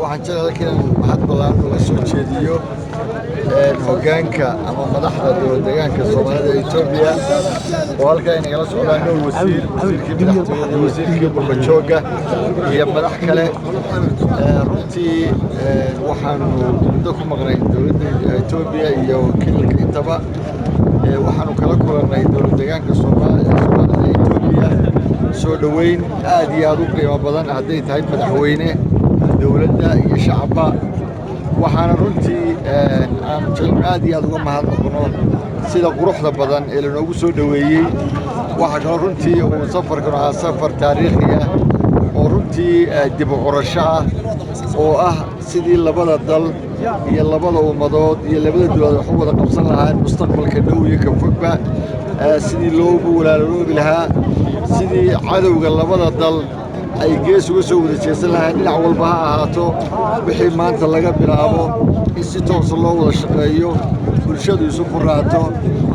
waxaan jeclahay inaan mahad ballaaran uga soo jeediyo hoggaanka ama madaxda dowlad deegaanka Soomaalida ee Itoobiya oo halkaa inagala socdaan dhowr wasiirkii madaxtooyada wasiirkii qurba-joogga iyo madax kale runtii waxaanu muddo ku maqnay dowladda Itoobiya iyo wakiilka intaba waxaanu kala kulannay dowlad deegaanka Soomaalida ee Itoobiya soo dhoweyn aad iyo aad u qiimo badan hadday tahay madaxweyne dowladda iyo shacabba waxaana runtii aan aad iyo aad uga mahadnaqno sida quruxda badan ee lanoogu soo dhoweeyey waxaa kaloo runtii uu safarkan ahaa safar taariikhi ah oo runtii dib u curasho ah oo ah sidii labada dal iyo labada ummadood iyo labada dowladood wax u wada qabsan lahaan mustaqbalka dhow iyo ka fogba sidii loogu walaaloobi lahaa sidii cadowga labada dal ay gees uga soo wada jeesan lahayn dhinac walba ha ahaato wixii maanta laga bilaabo in si toosa loo wada shaqeeyo bulshadu isu furaato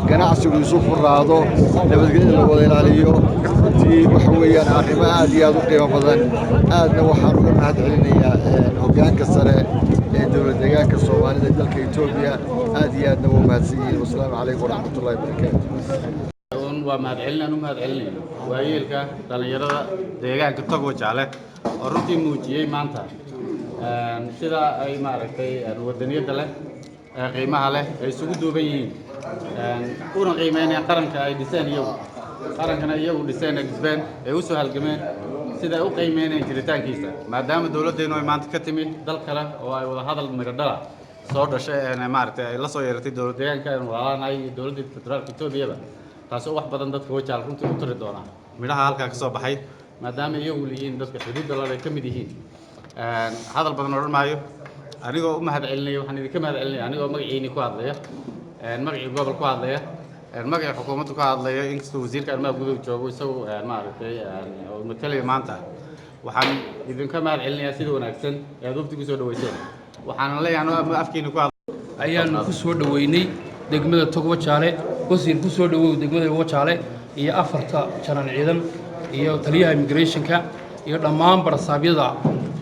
ganacsigu isu furaado nabadgelyada la wada ilaaliyo runtii waxa weeyaan arrimo aad iyo aad u qiimo badan aadna waxaan uga mahad celinayaa hoggaanka sare ee dowlad deegaanka Soomaalida dalka Itoobiya aad iyo aadna waa mahadsan yihiin wasalaamu calaykum waraxmatullaahi wabarakaatu waa mahad celinayno waayeelka dhalinyarada deegaanka Togo Jaale oo runtii muujiyay maanta sida ay maaragtay wadaniyada leh qiimaha leh ay isugu duuban yihiin una qiimeynayaan qaranka ay dhiseen iyagu qarankana iyagu dhiseen xbeen ay u soo halgameen sida ay u qiimeynayaan jiritaankiisa maadaama dowladdeenu ay maanta ka timid dal kale oo ay wada hadal miradhala soo dhashay maaragtay ay la soo yeeratay dowlad deegaanka walaalahay dowladda federaalka Itoobiya taasoo wax badan dadka wajaal runtii u tiri doona midhaha halkaa ka soo baxay maadaama iyagu leeyihiin dadka xuduudda la ka mid yihiin hadal badan odhan maayo anigoo u mahad celinaya waxaan idinka mahad celinaya anigoo magaciini ku hadlaya magacii gobol ku hadlaya magacii xukuumadda ku hadlaya inkastoo wasiirka arrimaha gudaha joogo isagu maaragtay oo matalaya maanta waxaan idinka mahad celinayaa sida wanaagsan ee aad wafdi ku soo dhaweyseen waxaan leeyahay anoo afkiina ku ayaanu ku soo dhaweynay degmada Togo Jaale wasiir ku soo dhawow degmada Togo Jaale iyo afarta janan ciidan iyo taliyaha immigration-ka iyo dhammaan barasaabyada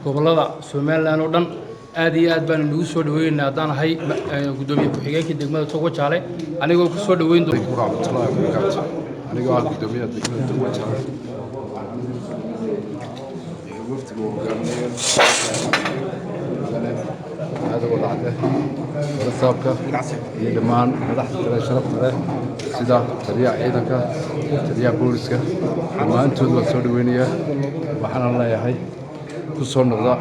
gobolada Soomaaliland oo dhan aad iyo aad baan ugu soo dhaweynaa hadaan ahay gudoomiye ku-xigeenka degmada Togo Jaale anigoo ku soo dhaweyn doona warahmatullaahi wabarakaatuh anigoo ah gudoomiyaha degmada Togo Jaale wafdiga hoggaamiye هذا وضعته ورسابك يدمان مدح كلا شرف له سدا تريع عيدك تريع بوليسك ما أنتم وسودوينية وحنا الله يحيي كسر نقطة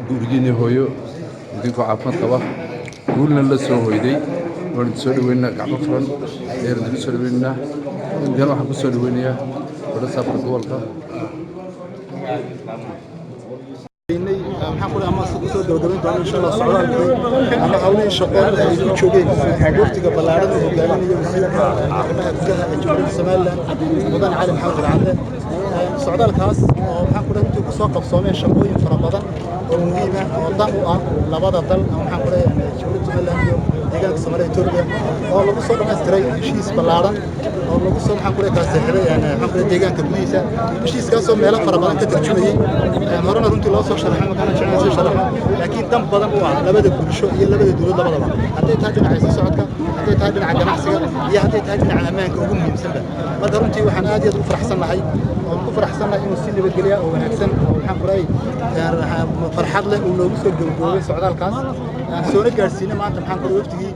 بورجيني هويو يديكوا عفمت طبعا قولنا لسه هويدي ونسودوينا قعبة فرن غير نسودوينا جنوا حب سودوينية ورسابك دولك waxaan ku ama soo dawladda doona insha Allah socdaalkii ama hawlihii shaqooyinka ay ku joogeen waqtiga ballaaran ee hogaaminaya wasiirka arrimaha gudaha ee Jamhuuriyadda Soomaaliland mudan cali maxamed racade socdaalkaas oo waxaan ku dhahay ku soo qabsoomeen shaqooyin fara badan oo muhiim ah oo dan u ah labada dal waxaan ku dhahay Jamhuuriyadda Soomaaliland iyo deegaanka Soomaaliya Itoobiya oo lagu soo dhameystiray heshiis ballaaran oo lagu soo waxaan ku dhahay kaasaxday waxaan ku dhahay deegaanka gudihiisa heshiiskaas oo meelo fara badan ka tarjumayay marna runtii loo soo sharaxay magana jeclaan soo sharaxay laakiin dan badan u ah labada bulsho iyo labada dawlad labadaba hadday tahay dhinaca socodka hadday tahay dhinaca ganacsiga iyo hadday tahay dhinaca ammaanka ugu muhiimsanba marka runtii waxaan aad iyo aad u faraxsanahay inuu si nabadgelyo oo wanaagsan waxaan ku dhahay farxad leh uu loogu soo gabagaboobay socdaalkaas soona gaarsiinay maanta waxaan ku dhahay wafdigii